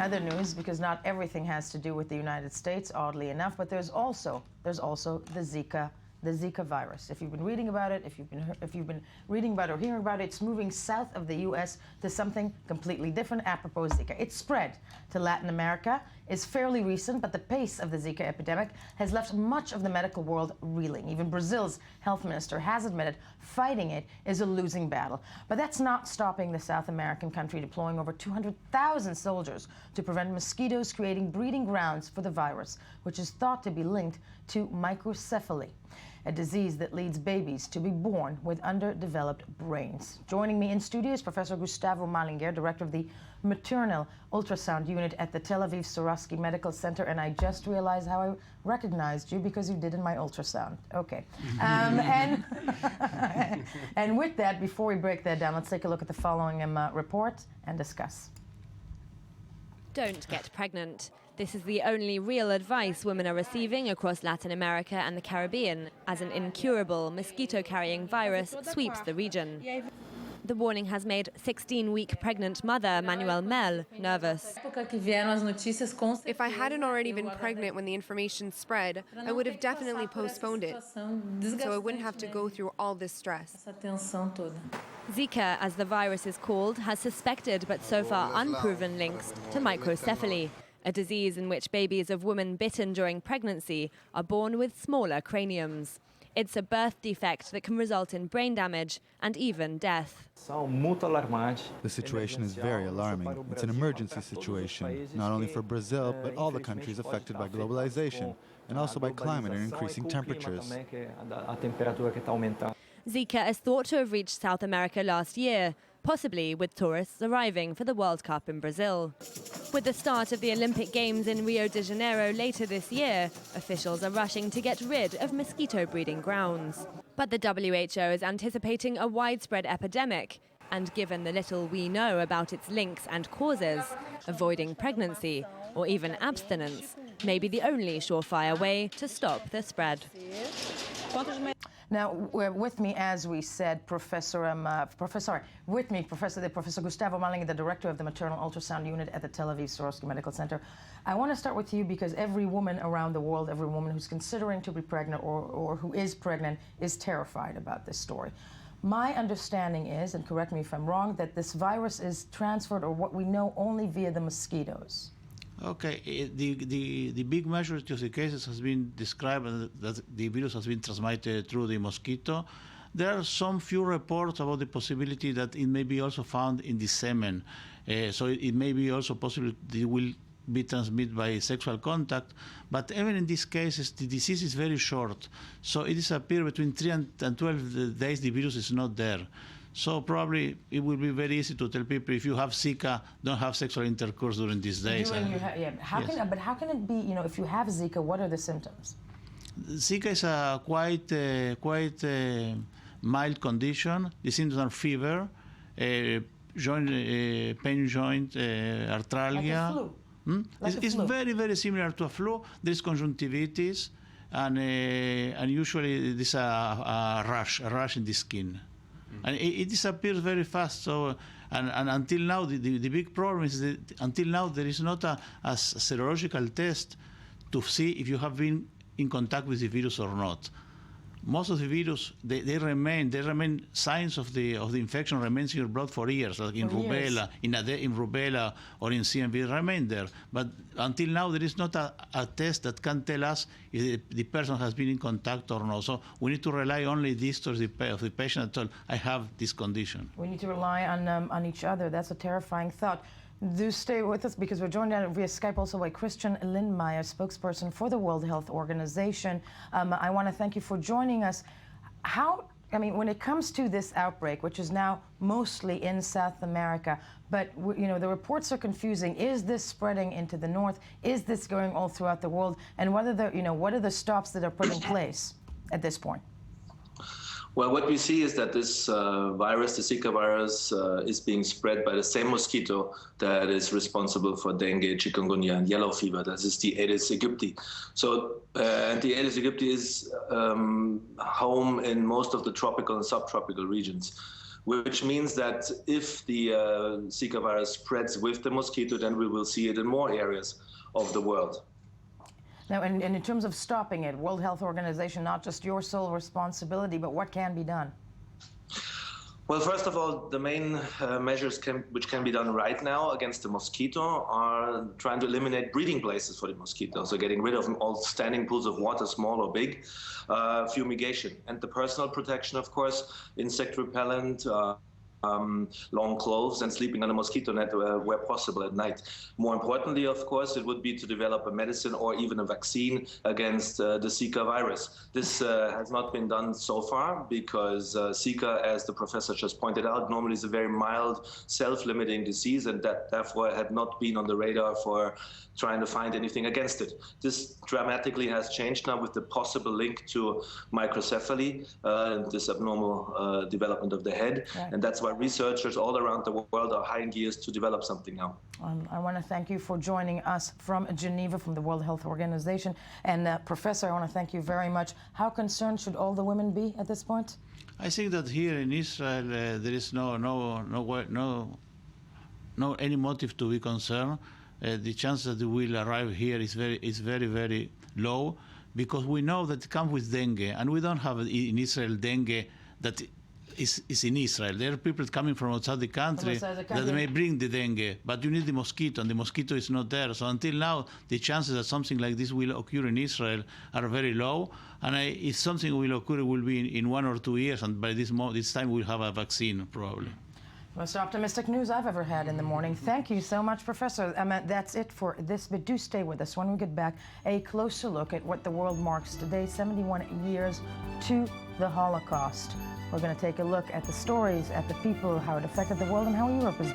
other news, because not everything has to do with the United States, oddly enough, but there's also the Zika virus. If you've been reading about it, if you've been reading about it or hearing about it, it's moving south of the U.S. to something completely different, apropos Zika. It's spread to Latin America, is fairly recent, but the pace of the Zika epidemic has left much of the medical world reeling. Even Brazil's health minister has admitted fighting it is a losing battle. But that's not stopping the South American country deploying over 200,000 soldiers to prevent mosquitoes creating breeding grounds for the virus, which is thought to be linked to microcephaly, a disease that leads babies to be born with underdeveloped brains. Joining me in studio is Professor Gustavo Malinger, director of the maternal ultrasound unit at the Tel Aviv Sorovsky Medical Center, and I just realized how I recognized you because you did in my ultrasound. Okay. And with that, before we break that down, let's take a look at the following report and discuss. Don't get pregnant. This is the only real advice women are receiving across Latin America and the Caribbean as an incurable mosquito-carrying virus sweeps the region. The warning has made 16-week pregnant mother Manuel Mel nervous. If I hadn't already been pregnant when the information spread, I would have definitely postponed it, so I wouldn't have to go through all this stress. Zika, as the virus is called, has suspected but so far unproven links to microcephaly, a disease in which babies of women bitten during pregnancy are born with smaller craniums. It's a birth defect that can result in brain damage and even death. The situation is very alarming. It's an emergency situation, not only for Brazil, but all the countries affected by globalization, and also by climate and increasing temperatures. Zika is thought to have reached South America last year, possibly with tourists arriving for the World Cup in Brazil. With the start of the Olympic Games in Rio de Janeiro later this year, officials are rushing to get rid of mosquito breeding grounds. But the WHO is anticipating a widespread epidemic, and given the little we know about its links and causes, avoiding pregnancy or even abstinence may be the only surefire way to stop the spread. Now, with me, as we said, Professor Gustavo Malinger, the director of the maternal ultrasound unit at the Tel Aviv Sorovsky Medical Center. I want to start with you because every woman around the world, every woman who's considering to be pregnant or who is pregnant is terrified about this story. My understanding is, and correct me if I'm wrong, that this virus is transferred, or what we know, only via the mosquitoes. Okay, the big majority of the cases has been described that the virus has been transmitted through the mosquito. There are some few reports about the possibility that it may be also found in the semen. So it may be also possible that it will be transmitted by sexual contact. But even in these cases, the disease is very short. So it is a period between 3 and 12 days the virus is not there. So probably it will be very easy to tell people, if you have Zika, don't have sexual intercourse during these days. But how can it be, if you have Zika, what are the symptoms? Zika is a quite mild condition. The symptoms are fever, pain joint, arthralgia. Like a flu? It's very, very similar to a flu. There's conjunctivitis, and usually there's a rash in the skin. And it disappears very fast. So, and until now, the big problem is that until now there is not a serological test to see if you have been in contact with the virus or not. Most of the virus, they remain signs of the infection remains in your blood for years, like in rubella, in rubella or in CMV, remain there. But until now, there is not a test that can tell us if the person has been in contact or not. So we need to rely only this to the patient that told, I have this condition. We need to rely on each other. That's a terrifying thought. Do stay with us, because we're joined via Skype also by Christian Lindmeier, spokesperson for the World Health Organization. I want to thank you for joining us. When it comes to this outbreak, which is now mostly in South America, but the reports are confusing. Is this spreading into the north? Is this going all throughout the world? And what are the stops that are put in place at this point? Well, what we see is that this virus, the Zika virus, is being spread by the same mosquito that is responsible for dengue, chikungunya, and yellow fever. That is the Aedes aegypti. So, and the Aedes aegypti is home in most of the tropical and subtropical regions. which means that if the Zika virus spreads with the mosquito, then we will see it in more areas of the world. Now, and in terms of stopping it, World Health Organization, not just your sole responsibility, but what can be done? Well, first of all, the main measures which can be done right now against the mosquito are trying to eliminate breeding places for the mosquito. So getting rid of all standing pools of water, small or big, fumigation, and the personal protection, of course, insect repellent, long clothes, and sleeping on a mosquito net where possible at night. More importantly, of course, it would be to develop a medicine or even a vaccine against the Zika virus. This has not been done so far because Zika, as the professor just pointed out, normally is a very mild, self-limiting disease, and that therefore had not been on the radar for trying to find anything against it. This dramatically has changed now with the possible link to microcephaly, this abnormal development of the head, right. And that's why researchers all around the world are high in gears to develop something now. I want to thank you for joining us from Geneva, from the World Health Organization. And Professor, I want to thank you very much. How concerned should all the women be at this point? I think that here in Israel there is no any motive to be concerned. The chance that it will arrive here is very, very low, because we know that it comes with dengue, and we don't have in Israel dengue that is in Israel. There are people coming from outside the country that may bring the dengue, but you need the mosquito, and the mosquito is not there. So until now, the chances that something like this will occur in Israel are very low. And if something will occur, it will be in 1 or 2 years, and by this time we'll have a vaccine, probably. Most optimistic news I've ever had in the morning. Thank you so much, Professor. That's it for this, but do stay with us. When we get back, a closer look at what the world marks today, 71 years to the Holocaust. We're going to take a look at the stories, at the people, how it affected the world, and how Europe is